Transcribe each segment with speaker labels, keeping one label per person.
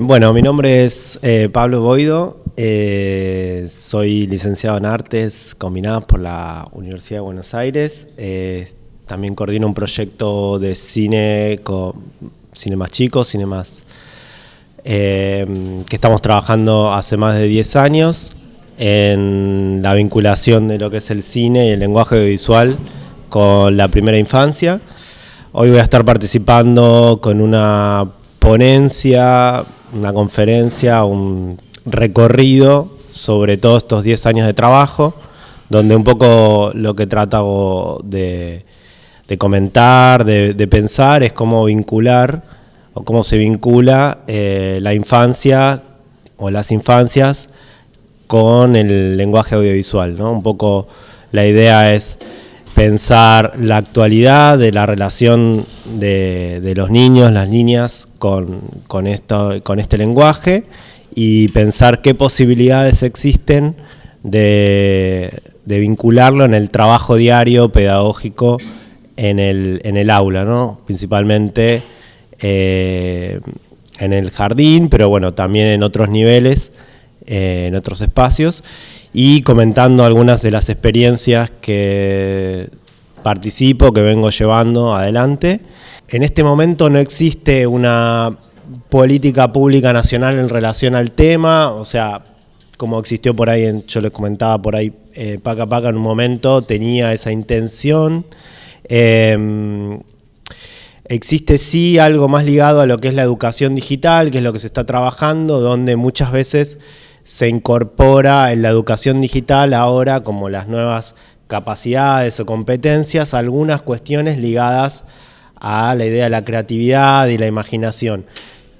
Speaker 1: Bueno, mi nombre es Pablo Boido, soy licenciado en Artes Combinadas por la Universidad de Buenos Aires. También coordino un proyecto de cine más chicos, que estamos trabajando hace más de 10 años en la vinculación de lo que es el cine y el lenguaje audiovisual con la primera infancia. Hoy voy a estar participando con una ponencia, una conferencia, un recorrido sobre todos estos 10 años de trabajo, donde un poco lo que trato de comentar, de pensar, es cómo vincular o cómo se vincula la infancia o las infancias con el lenguaje audiovisual, ¿no? Un poco la idea es pensar la actualidad de la relación de los niños, las niñas con este lenguaje, y pensar qué posibilidades existen de vincularlo en el trabajo diario pedagógico en el aula, ¿no? Principalmente en el jardín, pero bueno, también en otros niveles, en otros espacios, y comentando algunas de las experiencias que participo, que vengo llevando adelante. En este momento no existe una política pública nacional en relación al tema, o sea, como existió por ahí, yo les comentaba por ahí, Paca Paca en un momento tenía esa intención. Existe sí algo más ligado a lo que es la educación digital, que es lo que se está trabajando, donde muchas veces se incorpora en la educación digital ahora, como las nuevas capacidades o competencias, algunas cuestiones ligadas a la idea de la creatividad y la imaginación.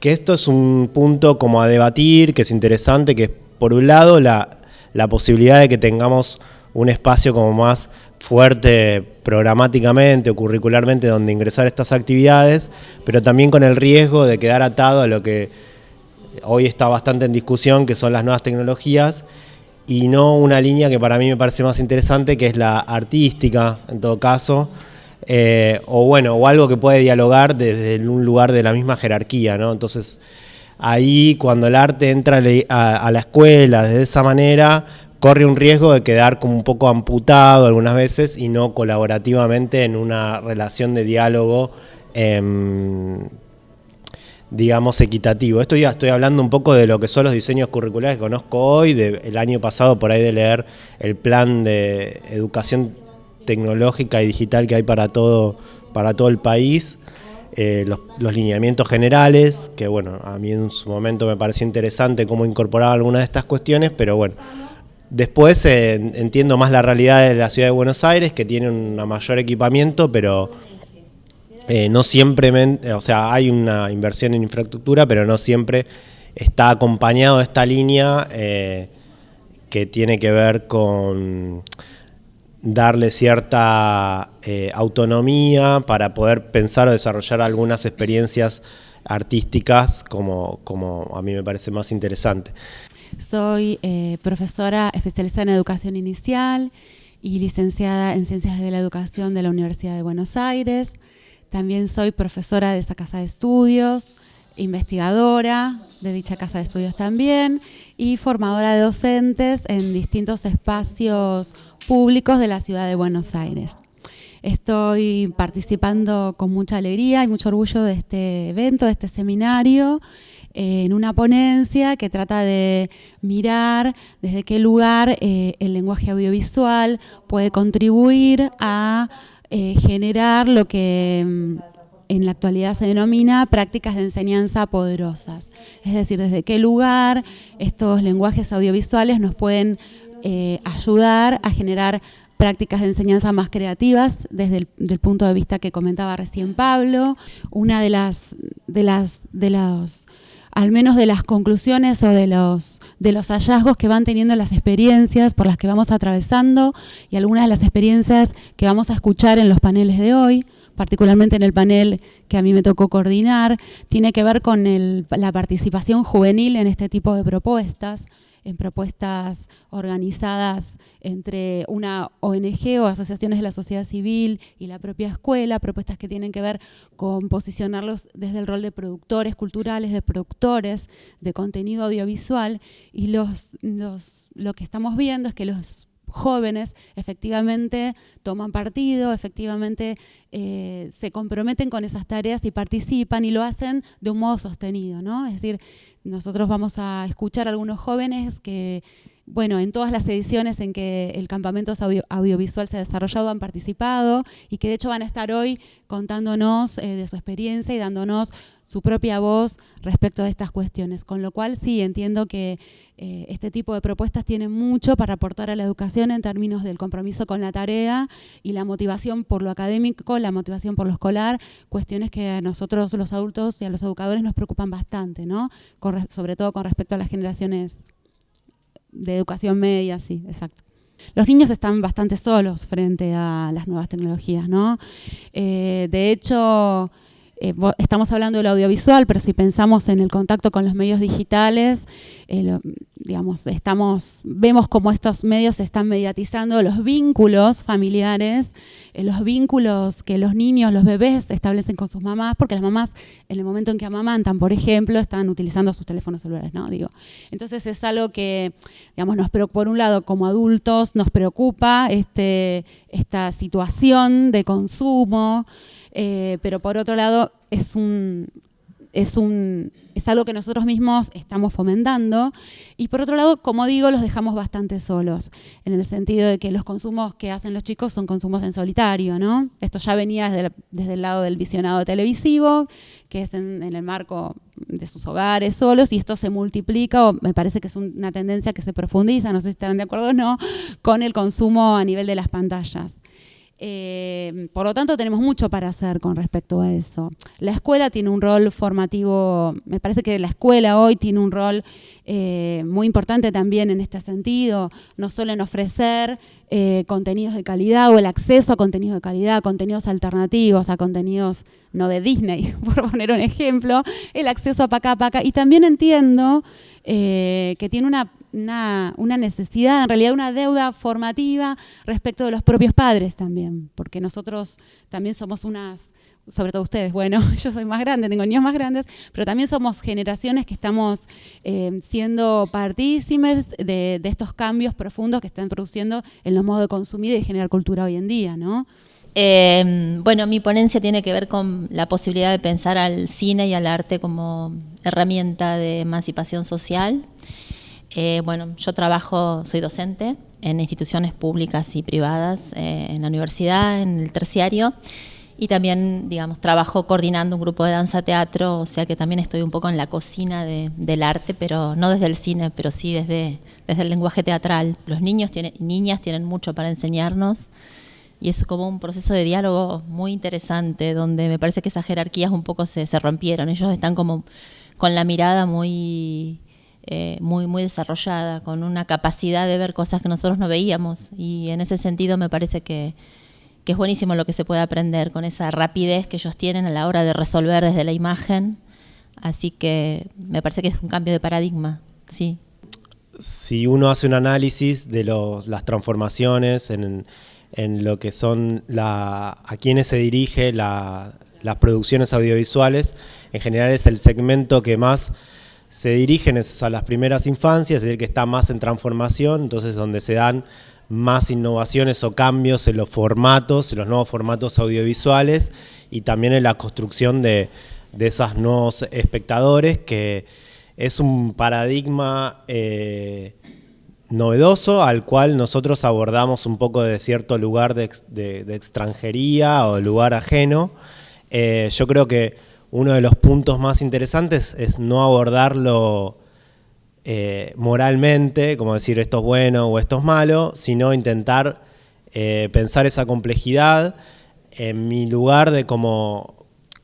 Speaker 1: Que esto es un punto como a debatir, que es interesante, que es por un lado la posibilidad de que tengamos un espacio como más fuerte programáticamente o curricularmente donde ingresar estas actividades, pero también con el riesgo de quedar atado a lo que hoy está bastante en discusión, que son las nuevas tecnologías, y no una línea que para mí me parece más interesante, que es la artística, en todo caso, o algo que puede dialogar desde un lugar de la misma jerarquía, ¿no? Entonces, ahí cuando el arte entra a la escuela de esa manera, corre un riesgo de quedar como un poco amputado algunas veces y no colaborativamente en una relación de diálogo, digamos, equitativo. Esto ya estoy hablando un poco de lo que son los diseños curriculares que conozco hoy, el año pasado por ahí de leer el plan de educación tecnológica y digital que hay para todo el país, los lineamientos generales, que bueno, a mí en su momento me pareció interesante cómo incorporaba algunas de estas cuestiones, pero bueno, después entiendo más la realidad de la ciudad de Buenos Aires, que tiene un mayor equipamiento, pero no siempre, o sea, hay una inversión en infraestructura, pero no siempre está acompañado de esta línea que tiene que ver con darle cierta autonomía para poder pensar o desarrollar algunas experiencias artísticas como a mí me parece más interesante.
Speaker 2: Soy profesora especializada en educación inicial y licenciada en Ciencias de la Educación de la Universidad de Buenos Aires. También soy profesora de esa casa de estudios, investigadora de dicha casa de estudios también, y formadora de docentes en distintos espacios públicos de la ciudad de Buenos Aires. Estoy participando con mucha alegría y mucho orgullo de este evento, de este seminario, en una ponencia que trata de mirar desde qué lugar el lenguaje audiovisual puede contribuir a generar lo que en la actualidad se denomina prácticas de enseñanza poderosas. Es decir, desde qué lugar estos lenguajes audiovisuales nos pueden ayudar a generar prácticas de enseñanza más creativas desde del punto de vista que comentaba recién Pablo. Una de las al menos de las conclusiones o de los hallazgos que van teniendo las experiencias por las que vamos atravesando y algunas de las experiencias que vamos a escuchar en los paneles de hoy, particularmente en el panel que a mí me tocó coordinar, tiene que ver con la participación juvenil en este tipo de propuestas. en propuestas organizadas entre una ONG o asociaciones de la sociedad civil y la propia escuela, propuestas que tienen que ver con posicionarlos desde el rol de productores culturales, de productores de contenido audiovisual, y lo que estamos viendo es que los jóvenes efectivamente toman partido, efectivamente se comprometen con esas tareas y participan, y lo hacen de un modo sostenido, ¿no? Es decir, nosotros vamos a escuchar a algunos jóvenes que, bueno, en todas las ediciones en que el campamento audiovisual se ha desarrollado han participado, y que de hecho van a estar hoy contándonos de su experiencia y dándonos su propia voz respecto de estas cuestiones. Con lo cual sí, entiendo que este tipo de propuestas tienen mucho para aportar a la educación en términos del compromiso con la tarea y la motivación por lo académico, la motivación por lo escolar, cuestiones que a nosotros los adultos y a los educadores nos preocupan bastante, ¿no? Sobre todo con respecto a las generaciones de educación media, sí, exacto. Los niños están bastante solos frente a las nuevas tecnologías, ¿no? De hecho, estamos hablando del audiovisual, pero si pensamos en el contacto con los medios digitales, vemos cómo estos medios están mediatizando los vínculos familiares, los vínculos que los niños, los bebés establecen con sus mamás, porque las mamás, en el momento en que amamantan, por ejemplo, están utilizando sus teléfonos celulares, ¿no? Entonces es algo que, por un lado, como adultos, nos preocupa esta situación de consumo, pero por otro lado es algo que nosotros mismos estamos fomentando, y por otro lado, como digo, los dejamos bastante solos, en el sentido de que los consumos que hacen los chicos son consumos en solitario, ¿no? Esto ya venía desde el lado del visionado televisivo, que es en el marco de sus hogares solos, y esto se multiplica, o me parece que es una tendencia que se profundiza, no sé si están de acuerdo o no, con el consumo a nivel de las pantallas. Por lo tanto, tenemos mucho para hacer con respecto a eso. La escuela tiene un rol formativo, me parece que la escuela hoy tiene un rol muy importante también en este sentido, no solo en ofrecer contenidos de calidad o el acceso a contenidos de calidad, contenidos alternativos, a contenidos no de Disney, por poner un ejemplo, el acceso a Pacá Pacá, y también entiendo que tiene una necesidad, en realidad una deuda formativa respecto de los propios padres también, porque nosotros también somos sobre todo ustedes, bueno, yo soy más grande, tengo niños más grandes, pero también somos generaciones que estamos siendo partícipes de estos cambios profundos que están produciendo en los modos de consumir y de generar cultura hoy en día, ¿no?
Speaker 3: Bueno, mi ponencia tiene que ver con la posibilidad de pensar al cine y al arte como herramienta de emancipación social. Yo soy docente en instituciones públicas y privadas, en la universidad, en el terciario, y también, trabajo coordinando un grupo de danza-teatro, o sea que también estoy un poco en la cocina del arte, pero no desde el cine, pero sí desde el lenguaje teatral. Los niños y niñas tienen mucho para enseñarnos, y es como un proceso de diálogo muy interesante, donde me parece que esas jerarquías un poco se rompieron. Ellos están como con la mirada muy desarrollada, con una capacidad de ver cosas que nosotros no veíamos, y en ese sentido me parece que es buenísimo lo que se puede aprender con esa rapidez que ellos tienen a la hora de resolver desde la imagen, así que me parece que es un cambio de paradigma, sí.
Speaker 1: Si uno hace un análisis de las transformaciones en lo que son a quienes se dirige las producciones audiovisuales, en general es el segmento que más se dirigen a las primeras infancias, es el que está más en transformación, entonces donde se dan más innovaciones o cambios en los formatos, en los nuevos formatos audiovisuales, y también en la construcción de esos nuevos espectadores, que es un paradigma novedoso al cual nosotros abordamos un poco de cierto lugar de extranjería o lugar ajeno. Yo creo que uno de los puntos más interesantes es no abordarlo moralmente, como decir esto es bueno o esto es malo, sino intentar pensar esa complejidad en mi lugar de como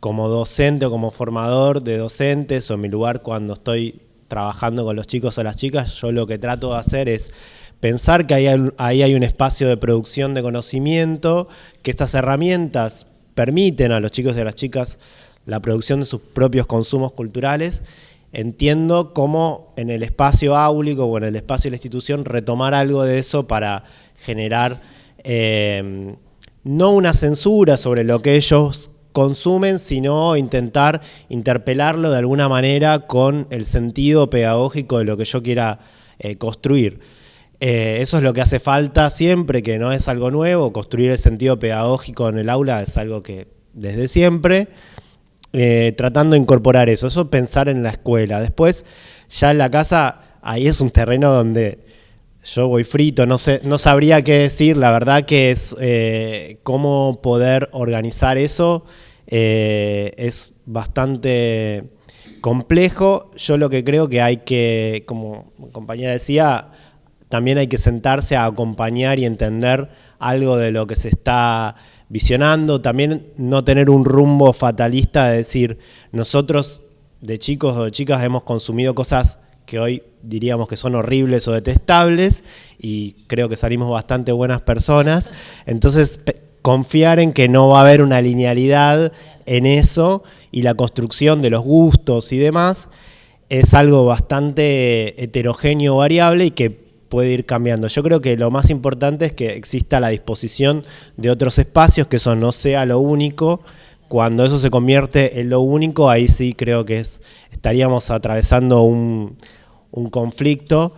Speaker 1: docente o como formador de docentes, o en mi lugar cuando estoy trabajando con los chicos o las chicas. Yo lo que trato de hacer es pensar que ahí hay un espacio de producción de conocimiento, que estas herramientas permiten a los chicos y a las chicas la producción de sus propios consumos culturales, entiendo cómo en el espacio áulico o en el espacio de la institución retomar algo de eso para generar no una censura sobre lo que ellos consumen, sino intentar interpelarlo de alguna manera con el sentido pedagógico de lo que yo quiera construir. Eso es lo que hace falta siempre, que no es algo nuevo. Construir el sentido pedagógico en el aula es algo que desde siempre, tratando de incorporar eso pensar en la escuela. Después, ya en la casa, ahí es un terreno donde yo voy frito, no sabría qué decir. La verdad que es cómo poder organizar eso es bastante complejo. Yo lo que creo que hay que, como mi compañera decía, también hay que sentarse a acompañar y entender algo de lo que se está visionando. También no tener un rumbo fatalista de decir, nosotros de chicos o de chicas hemos consumido cosas que hoy diríamos que son horribles o detestables, y creo que salimos bastante buenas personas. Entonces, confiar en que no va a haber una linealidad en eso, y la construcción de los gustos y demás es algo bastante heterogéneo, variable, y que puede ir cambiando. Yo creo que lo más importante es que exista la disposición de otros espacios, que eso no sea lo único. Cuando eso se convierte en lo único, ahí sí creo que estaríamos atravesando un conflicto.